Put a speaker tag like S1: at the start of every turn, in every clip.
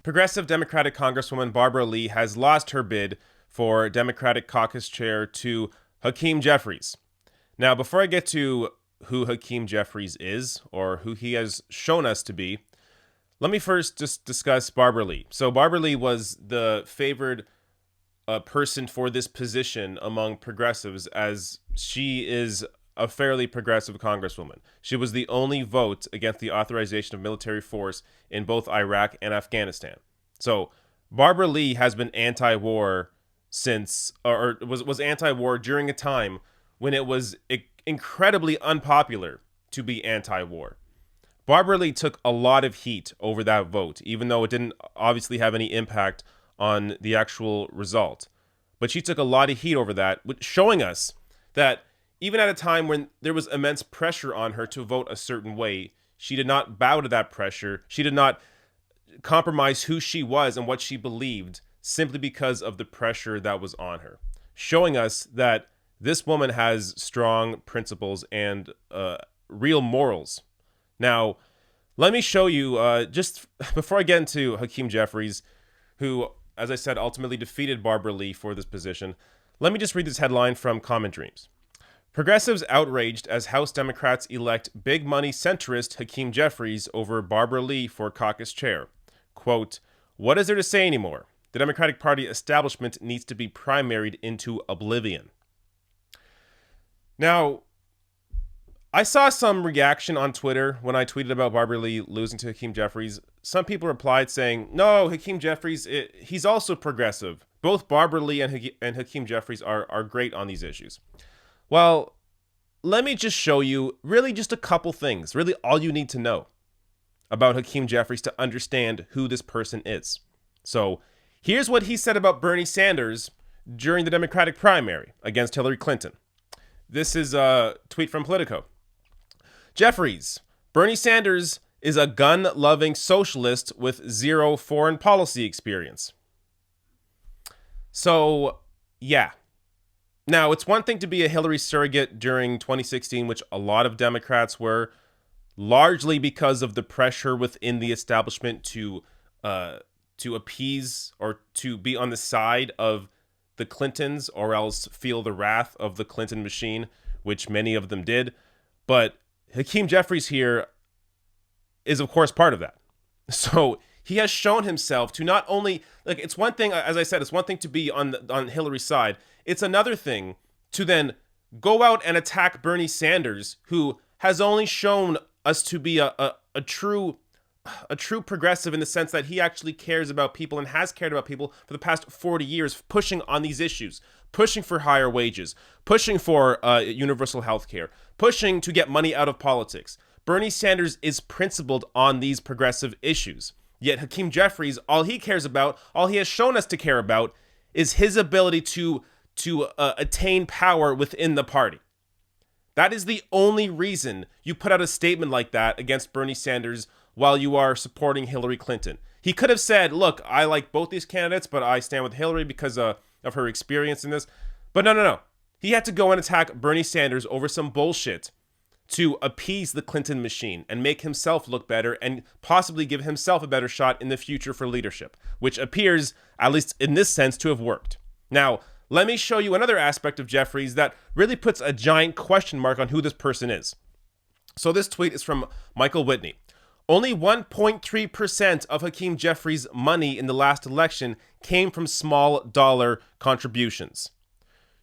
S1: Progressive Democratic Congresswoman Barbara Lee has lost her bid for Democratic caucus chair to Hakeem Jeffries. Now, before I get to who Hakeem Jeffries is, or who he has shown us to be, let me first just discuss Barbara Lee. So Barbara Lee was the favored person for this position among progressives, as she is a fairly progressive congresswoman. She was the only vote against the authorization of military force in both Iraq and Afghanistan. So Barbara Lee has been anti-war since, or was anti-war during a time when it was incredibly unpopular to be anti-war. Barbara Lee took a lot of heat over that vote, even though it didn't obviously have any impact on the actual result. But she took a lot of heat over that, showing us that even at a time when there was immense pressure on her to vote a certain way, she did not bow to that pressure. She did not compromise who she was and what she believed simply because of the pressure that was on her, showing us that this woman has strong principles and real morals. Now, let me show you, just before I get into Hakeem Jeffries, who, as I said, ultimately defeated Barbara Lee for this position, let me just read this headline from Common Dreams. Progressives outraged as House Democrats elect big money centrist Hakeem Jeffries over Barbara Lee for caucus chair. Quote, "What is there to say anymore? The Democratic Party establishment needs to be primaried into oblivion." Now, I saw some reaction on Twitter when I tweeted about Barbara Lee losing to Hakeem Jeffries. Some people replied saying, no, Hakeem Jeffries, he's also progressive. Both Barbara Lee and Hakeem Jeffries are great on these issues. Well, let me just show you really just a couple things, really all you need to know about Hakeem Jeffries to understand who this person is. So here's what he said about Bernie Sanders during the Democratic primary against Hillary Clinton. This is a tweet from Politico. Jeffries, Bernie Sanders is a gun-loving socialist with zero foreign policy experience. So, yeah. Now, it's one thing to be a Hillary surrogate during 2016, which a lot of Democrats were, largely because of the pressure within the establishment to appease or to be on the side of the Clintons or else feel the wrath of the Clinton machine, which many of them did. But Hakeem Jeffries here is, of course, part of that. So he has shown himself to not only, like, it's one thing, as I said, it's one thing to be on Hillary's side. It's another thing to then go out and attack Bernie Sanders, who has only shown us to be a true progressive in the sense that he actually cares about people and has cared about people for the past 40 years, pushing on these issues, pushing for higher wages, pushing for universal health care, pushing to get money out of politics. Bernie Sanders is principled on these progressive issues. Yet Hakeem Jeffries, all he cares about, all he has shown us to care about, is his ability to attain power within the party. That is the only reason you put out a statement like that against Bernie Sanders while you are supporting Hillary Clinton. He could have said, look, I like both these candidates, but I stand with Hillary because of her experience in this. But no. He had to go and attack Bernie Sanders over some bullshit to appease the Clinton machine and make himself look better and possibly give himself a better shot in the future for leadership, which appears, at least in this sense, to have worked. Now, let me show you another aspect of Jeffries that really puts a giant question mark on who this person is. So this tweet is from Michael Whitney. Only 1.3% of Hakeem Jeffries' money in the last election came from small dollar contributions.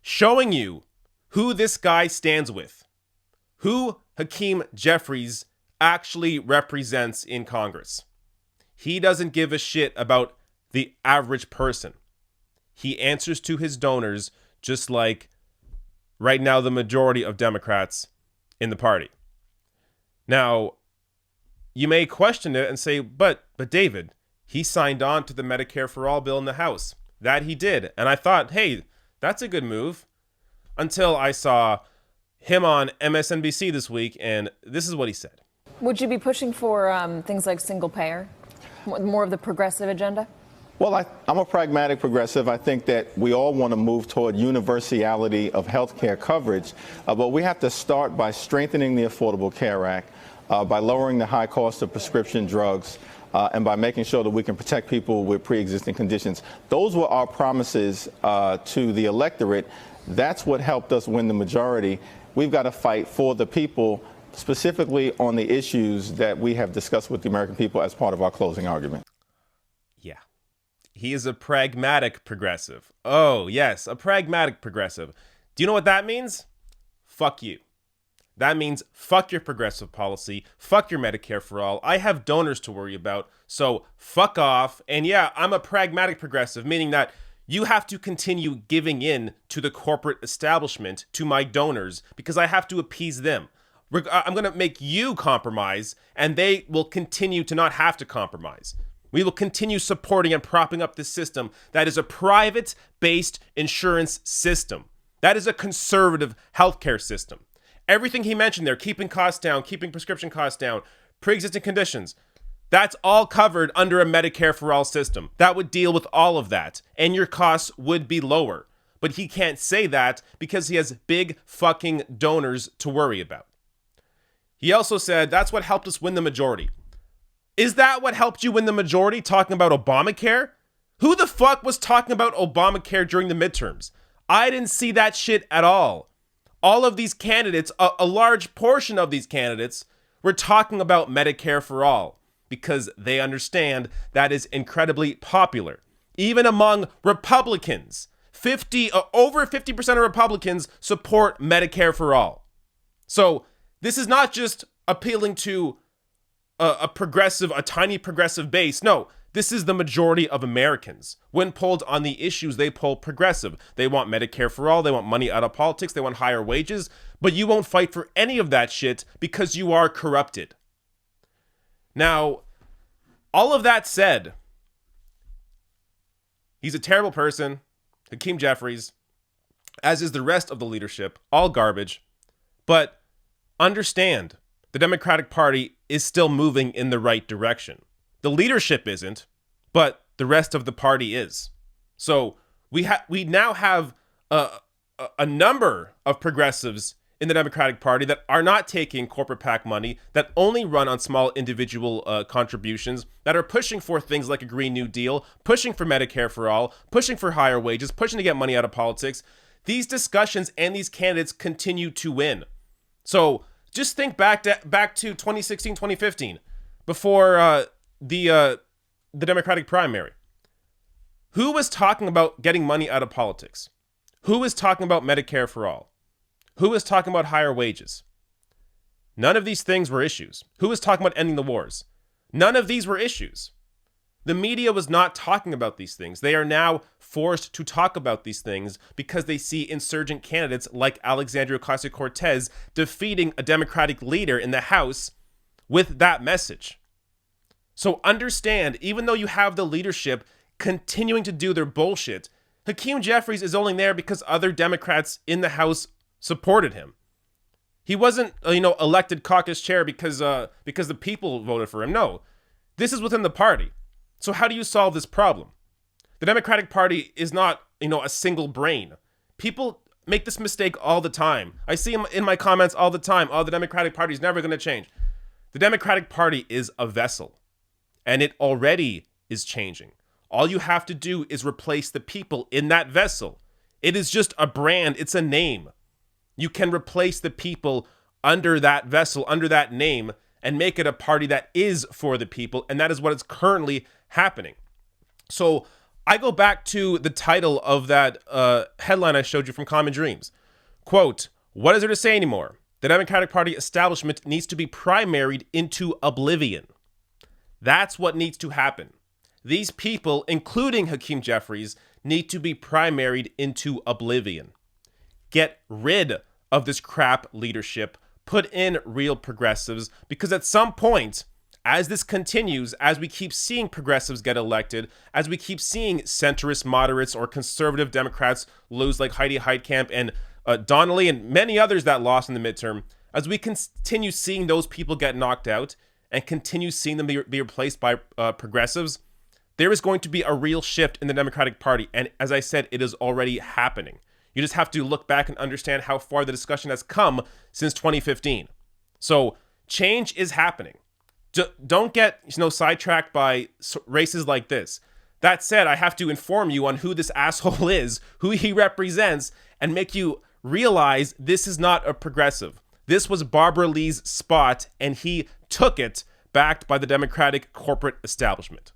S1: Showing you who this guy stands with, who Hakeem Jeffries actually represents in Congress. He doesn't give a shit about the average person. He answers to his donors just like right now the majority of Democrats in the party. Now, you may question it and say, but David, he signed on to the Medicare-for-all bill in the House. That he did. And I thought, hey, that's a good move. Until I saw him on MSNBC this week, and this is what he said.
S2: Would you be pushing for things like single payer, more of the progressive agenda?
S3: Well, I'm a pragmatic progressive. I think that we all want to move toward universality of health care coverage, but we have to start by strengthening the Affordable Care Act, by lowering the high cost of prescription drugs, and by making sure that we can protect people with pre-existing conditions. Those were our promises to the electorate. That's what helped us win the majority. We've got to fight for the people, specifically on the issues that we have discussed with the American people as part of our closing argument.
S1: Yeah. He is a pragmatic progressive. Oh, yes, a pragmatic progressive. Do you know what that means? Fuck you. That means fuck your progressive policy, fuck your Medicare for all. I have donors to worry about, so fuck off. And yeah, I'm a pragmatic progressive, meaning that you have to continue giving in to the corporate establishment, to my donors, because I have to appease them. I'm going to make you compromise, and they will continue to not have to compromise. We will continue supporting and propping up this system that is a private-based insurance system. That is a conservative healthcare system. Everything he mentioned there, keeping costs down, keeping prescription costs down, pre-existing conditions, that's all covered under a Medicare-for-all system. That would deal with all of that, and your costs would be lower. But he can't say that because he has big fucking donors to worry about. He also said that's what helped us win the majority. Is that what helped you win the majority, talking about Obamacare? Who the fuck was talking about Obamacare during the midterms? I didn't see that shit at all. All of these candidates, a large portion of these candidates, were talking about Medicare for all because they understand that is incredibly popular. Even among Republicans, over 50% of Republicans support Medicare for all. So this is not just appealing to a tiny progressive base. No, this is the majority of Americans. When polled on the issues, they poll progressive. They want Medicare for all. They want money out of politics. They want higher wages. But you won't fight for any of that shit because you are corrupted. Now, all of that said, he's a terrible person. Hakeem Jeffries, as is the rest of the leadership, all garbage. But understand, the Democratic Party is still moving in the right direction. The leadership isn't, but the rest of the party is. So we now have a number of progressives in the Democratic Party that are not taking corporate PAC money, that only run on small individual contributions, that are pushing for things like a Green New Deal, pushing for Medicare for all, pushing for higher wages, pushing to get money out of politics. These discussions and these candidates continue to win. So just think back to 2016, 2015, before the Democratic primary. Who was talking about getting money out of politics? Who was talking about Medicare for all? Who was talking about higher wages? None of these things were issues. Who was talking about ending the wars? None of these were issues. The media was not talking about these things. They are now forced to talk about these things because they see insurgent candidates like Alexandria Ocasio-Cortez defeating a Democratic leader in the House with that message. So understand, even though you have the leadership continuing to do their bullshit, Hakeem Jeffries is only there because other Democrats in the House supported him. He wasn't, elected caucus chair because the people voted for him. No, this is within the party. So how do you solve this problem? The Democratic Party is not, a single brain. People make this mistake all the time. I see them in my comments all the time. Oh, the Democratic Party is never going to change. The Democratic Party is a vessel, and it already is changing. All you have to do is replace the people in that vessel. It is just a brand. It's a name. You can replace the people under that vessel, under that name, and make it a party that is for the people. And that is what is currently happening. So I go back to the title of that headline I showed you from Common Dreams. Quote, what is there to say anymore? The Democratic Party establishment needs to be primaried into oblivion. That's what needs to happen. These people, including Hakeem Jeffries, need to be primaried into oblivion. Get rid of this crap leadership. Put in real progressives, because at some point, as this continues, as we keep seeing progressives get elected, as we keep seeing centrist moderates or conservative Democrats lose like Heidi Heitkamp and Donnelly and many others that lost in the midterm, as we continue seeing those people get knocked out and continue seeing them be replaced by progressives, there is going to be a real shift in the Democratic Party. And as I said, it is already happening. You just have to look back and understand how far the discussion has come since 2015. So change is happening. Don't get sidetracked by races like this. That said, I have to inform you on who this asshole is, who he represents, and make you realize this is not a progressive. This was Barbara Lee's spot, and he took it, backed by the Democratic corporate establishment.